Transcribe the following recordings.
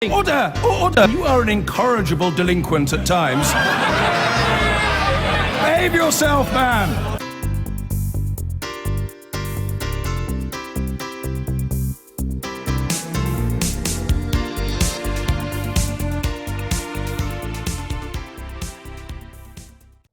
Order! Order! You are an incorrigible delinquent at times. Behave yourself, man!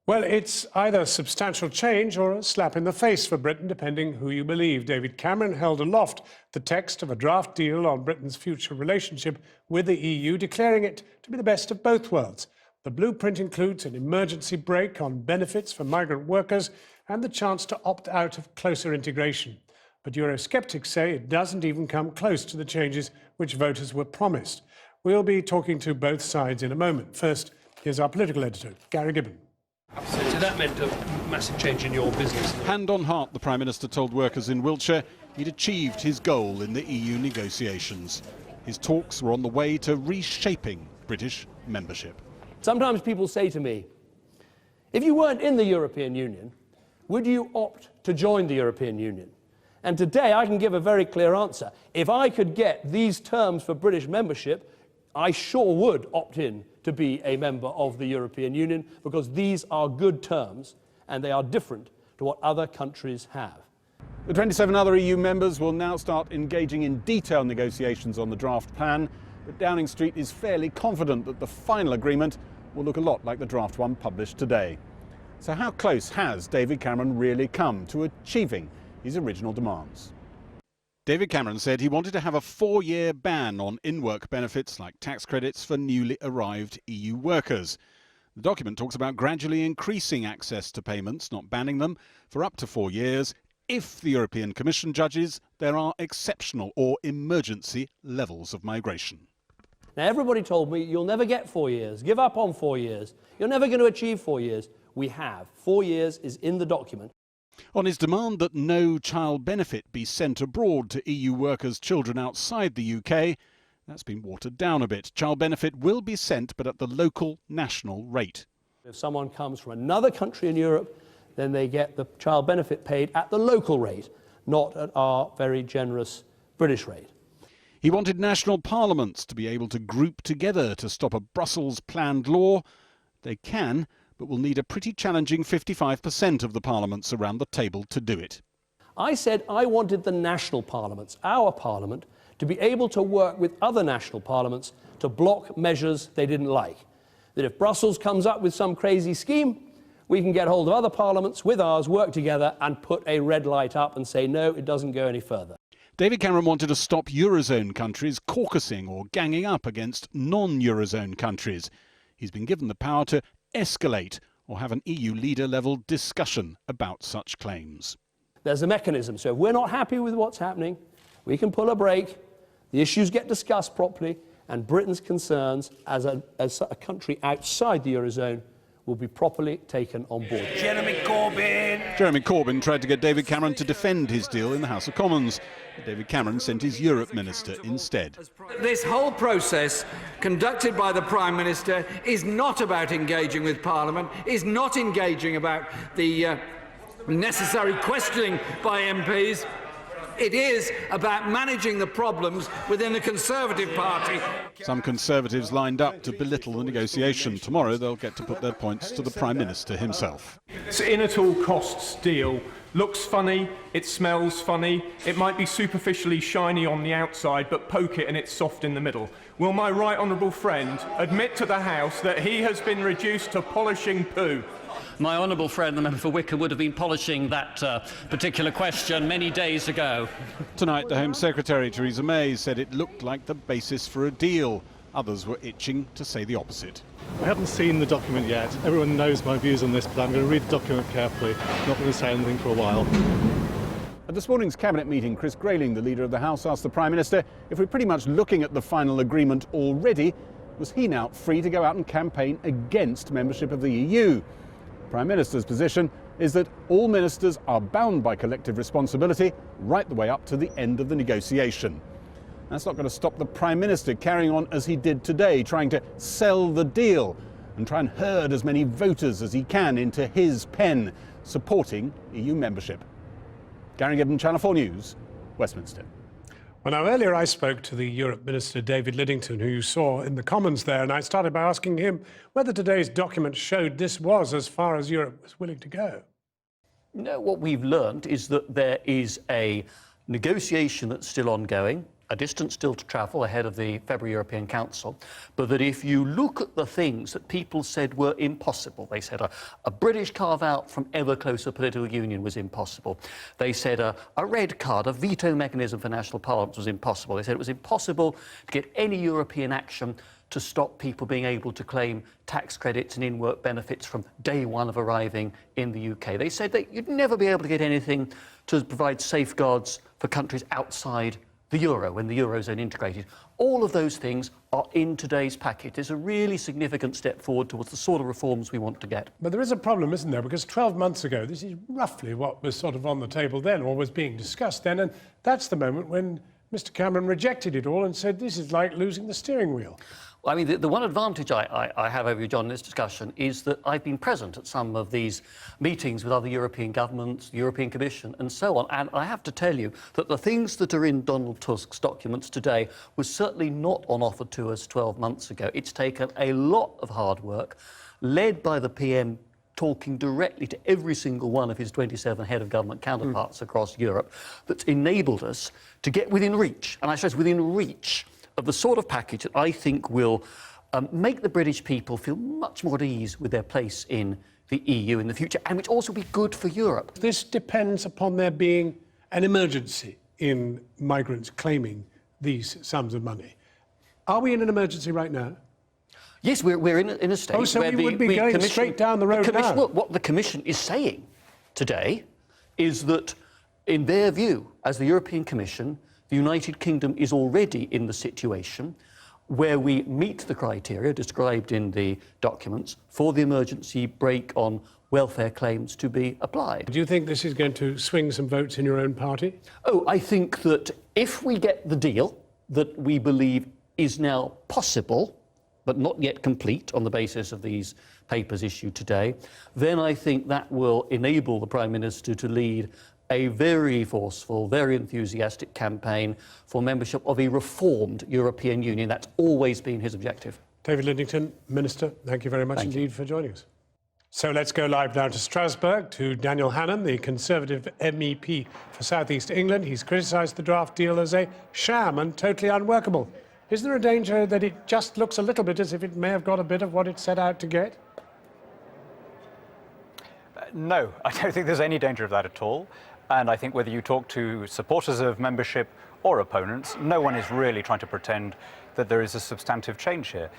Well, it's either a substantial change or a slap in the face for Britain, depending who you believe. David Cameron held aloft the text of a draft deal on Britain's future relationship with the EU, declaring it to be the best of both worlds. The blueprint includes an emergency brake on benefits for migrant workers and the chance to opt out of closer integration. But Eurosceptics say it doesn't even come close to the changes which voters were promised. We'll be talking to both sides in a moment. First, here's our political editor, Gary Gibbon. So that meant a massive change in your business. Hand on heart, the Prime Minister told workers in Wiltshire he'd achieved his goal in the EU negotiations. His talks were on the way to reshaping British membership. Sometimes people say to me, if you weren't in the European Union, would you opt to join the European Union? And today I can give a very clear answer. If I could get these terms for British membership, I sure would opt in to be a member of the European Union, because these are good terms and they are different to what other countries have. The 27 other EU members will now start engaging in detailed negotiations on the draft plan, but Downing Street is fairly confident that the final agreement will look a lot like the draft one published today. So how close has David Cameron really come to achieving his original demands? David Cameron said he wanted to have a 4-year ban on in-work benefits like tax credits for newly arrived EU workers. The document talks about gradually increasing access to payments, not banning them, for up to 4 years if the European Commission judges there are exceptional or emergency levels of migration. Now, everybody told me, you'll never get 4 years, give up on 4 years, you're never going to achieve 4 years. We have. 4 years is in the document. On his demand that no child benefit be sent abroad to EU workers' children outside the UK, that's been watered down a bit. Child benefit will be sent, but at the local national rate. If someone comes from another country in Europe, then they get the child benefit paid at the local rate, not at our very generous British rate. He wanted national parliaments to be able to group together to stop a Brussels-planned law. They can, but will need a pretty challenging 55% of the parliaments around the table to do it. I said I wanted the national parliaments, our parliament, to be able to work with other national parliaments to block measures they didn't like. That if Brussels comes up with some crazy scheme, we can get hold of other parliaments with ours, work together and put a red light up and say, no, it doesn't go any further. David Cameron wanted to stop Eurozone countries caucusing or ganging up against non-Eurozone countries. He's been given the power to escalate or have an EU leader-level discussion about such claims. There's a mechanism, so if we're not happy with what's happening, we can pull a brake, the issues get discussed properly, and Britain's concerns as a country outside the Eurozone will be properly taken on board. Jeremy Corbyn! Jeremy Corbyn tried to get David Cameron to defend his deal in the House of Commons. But David Cameron sent his Europe minister instead. This whole process conducted by the Prime Minister is not about engaging with Parliament, is not engaging about the necessary questioning by MPs. It is about managing the problems within the Conservative Party. Some Conservatives lined up to belittle the negotiation. Tomorrow they'll get to put their points to the Prime Minister himself. This in-at-all-costs deal looks funny, it smells funny, it might be superficially shiny on the outside, but poke it and it's soft in the middle. Will my right honourable friend admit to the House that he has been reduced to polishing poo? My honourable friend, the member for Wicker, would have been polishing that particular question many days ago. Tonight, the Home Secretary, Theresa May, said it looked like the basis for a deal. Others were itching to say the opposite. I haven't seen the document yet. Everyone knows my views on this, but I'm going to read the document carefully. I'm not going to say anything for a while. At this morning's Cabinet meeting, Chris Grayling, the Leader of the House, asked the Prime Minister if we're pretty much looking at the final agreement already. Was he now free to go out and campaign against membership of the EU? The Prime Minister's position is that all ministers are bound by collective responsibility right the way up to the end of the negotiation. That's not going to stop the Prime Minister carrying on as he did today, trying to sell the deal and try and herd as many voters as he can into his pen, supporting EU membership. Gary Gibbon, Channel 4 News, Westminster. Well, now, earlier I spoke to the Europe Minister, David Lidington, who you saw in the Commons there, and I started by asking him whether today's document showed this was as far as Europe was willing to go. No, what we've learned is that there is a negotiation that's still ongoing, a distance still to travel ahead of the February European Council, but that if you look at the things that people said were impossible, they said a British carve-out from ever closer political union was impossible. They said a red card, a veto mechanism for national parliaments was impossible. They said it was impossible to get any European action to stop people being able to claim tax credits and in-work benefits from day one of arriving in the UK. They said that you'd never be able to get anything to provide safeguards for countries outside the euro, when the eurozone integrated. All of those things are in today's package. It's a really significant step forward towards the sort of reforms we want to get. But there is a problem, isn't there? Because 12 months ago, this is roughly what was sort of on the table then, or was being discussed then, and that's the moment when Mr. Cameron rejected it all and said this is like losing the steering wheel. Well, I mean, the one advantage I have over you, John, in this discussion is that I've been present at some of these meetings with other European governments, the European Commission, and so on. And I have to tell you that the things that are in Donald Tusk's documents today was certainly not on offer to us 12 months ago. It's taken a lot of hard work, led by the PM talking directly to every single one of his 27 head of government counterparts across Europe, that's enabled us to get within reach, and I stress within reach, of the sort of package that I think will make the British people feel much more at ease with their place in the EU in the future, and which also be good for Europe. This depends upon there being an emergency in migrants claiming these sums of money. Are we in an emergency right now? Yes, we're in a state so where we would be going straight down the road now. Well, what the Commission is saying today is that, in their view, as the European Commission, the United Kingdom is already in the situation where we meet the criteria described in the documents for the emergency brake on welfare claims to be applied. Do you think this is going to swing some votes in your own party? Oh, I think that if we get the deal that we believe is now possible, but not yet complete on the basis of these papers issued today, then I think that will enable the Prime Minister to lead a very forceful, very enthusiastic campaign for membership of a reformed European Union. That's always been his objective. David Lidington, Minister, thank you very much indeed for joining us. So let's go live now to Strasbourg, to Daniel Hannan, the Conservative MEP for South East England. He's criticised the draft deal as a sham and totally unworkable. Is there a danger that it just looks a little bit as if it may have got a bit of what it set out to get? No, I don't think there's any danger of that at all. And I think whether you talk to supporters of membership or opponents, no one is really trying to pretend that there is a substantive change here.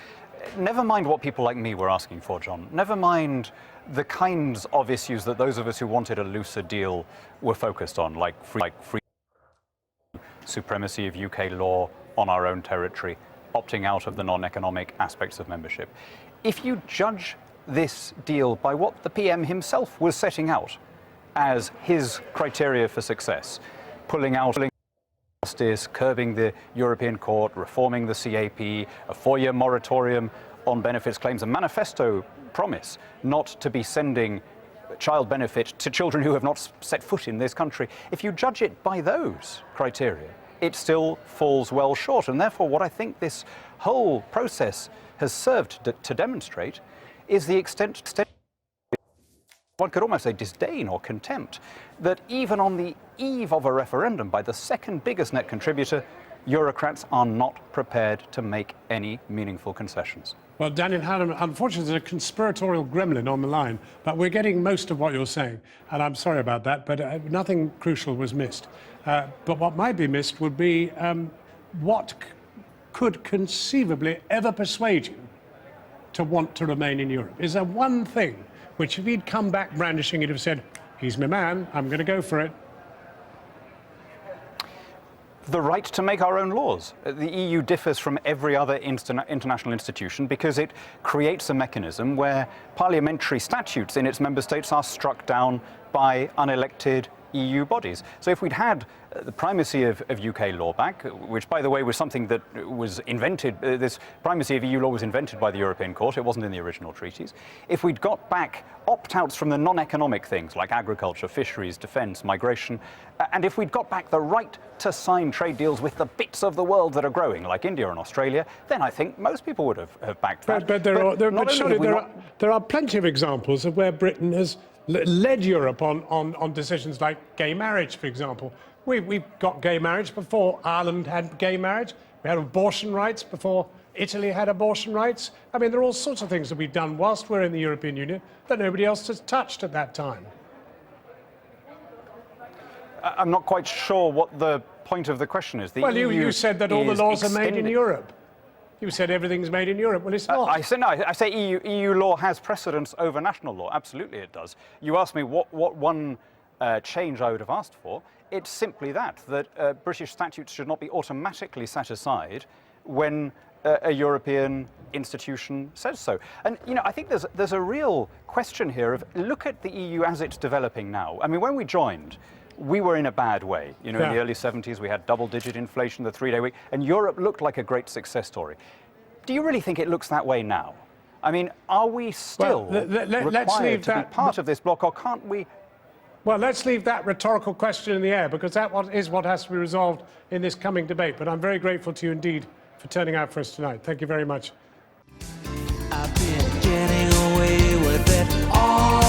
Never mind what people like me were asking for, John. Never mind the kinds of issues that those of us who wanted a looser deal were focused on, like free supremacy of UK law on our own territory, opting out of the non-economic aspects of membership. If you judge this deal by what the PM himself was setting out as his criteria for success, pulling out justice, curbing the European Court, reforming the CAP, a 4-year moratorium on benefits claims, a manifesto promise not to be sending child benefit to children who have not set foot in this country. If you judge it by those criteria, it still falls well short. And therefore, what I think this whole process has served to demonstrate is the extent, one could almost say disdain or contempt, that even on the eve of a referendum by the second biggest net contributor, Eurocrats are not prepared to make any meaningful concessions. Well, Daniel Hannan, unfortunately, there's a conspiratorial gremlin on the line, but we're getting most of what you're saying, and I'm sorry about that, but nothing crucial was missed. But what might be missed would be what could conceivably ever persuade you to want to remain in Europe? Is there one thing which, if he'd come back brandishing, he'd have said, he's my man, I'm going to go for it? The right to make our own laws. The EU differs from every other international institution because it creates a mechanism where parliamentary statutes in its member states are struck down by unelected EU bodies. So if we'd had the primacy of UK law back, which, by the way, was something that was invented, this primacy of EU law was invented by the European Court, it wasn't in the original treaties. If we'd got back opt-outs from the non-economic things like agriculture, fisheries, defence, migration, and if we'd got back the right to sign trade deals with the bits of the world that are growing, like India and Australia, then I think most people would have backed that. But there are plenty of examples of where Britain has led Europe on decisions like gay marriage, for example. We've got gay marriage before Ireland had gay marriage. We had abortion rights before Italy had abortion rights. I mean, there are all sorts of things that we've done whilst we're in the European Union that nobody else has touched at that time. I'm not quite sure what the point of the question is. Well, you said that all the laws are made in Europe. You said everything's made in Europe. Well, it's not. I say EU law has precedence over national law. Absolutely it does. You asked me what one change I would have asked for. It's simply that British statutes should not be automatically set aside when a European institution says so. And, you know, I think there's a real question here of look at the EU as it's developing now. I mean, when we joined, we were in a bad way. You know, in the early 70s, we had double-digit inflation, the three-day week, and Europe looked like a great success story. Do you really think it looks that way now? I mean, are we still required to be part of this bloc, or can't we? Well, let's leave that rhetorical question in the air, because that is what has to be resolved in this coming debate. But I'm very grateful to you indeed for turning out for us tonight. Thank you very much. I've been getting away with it all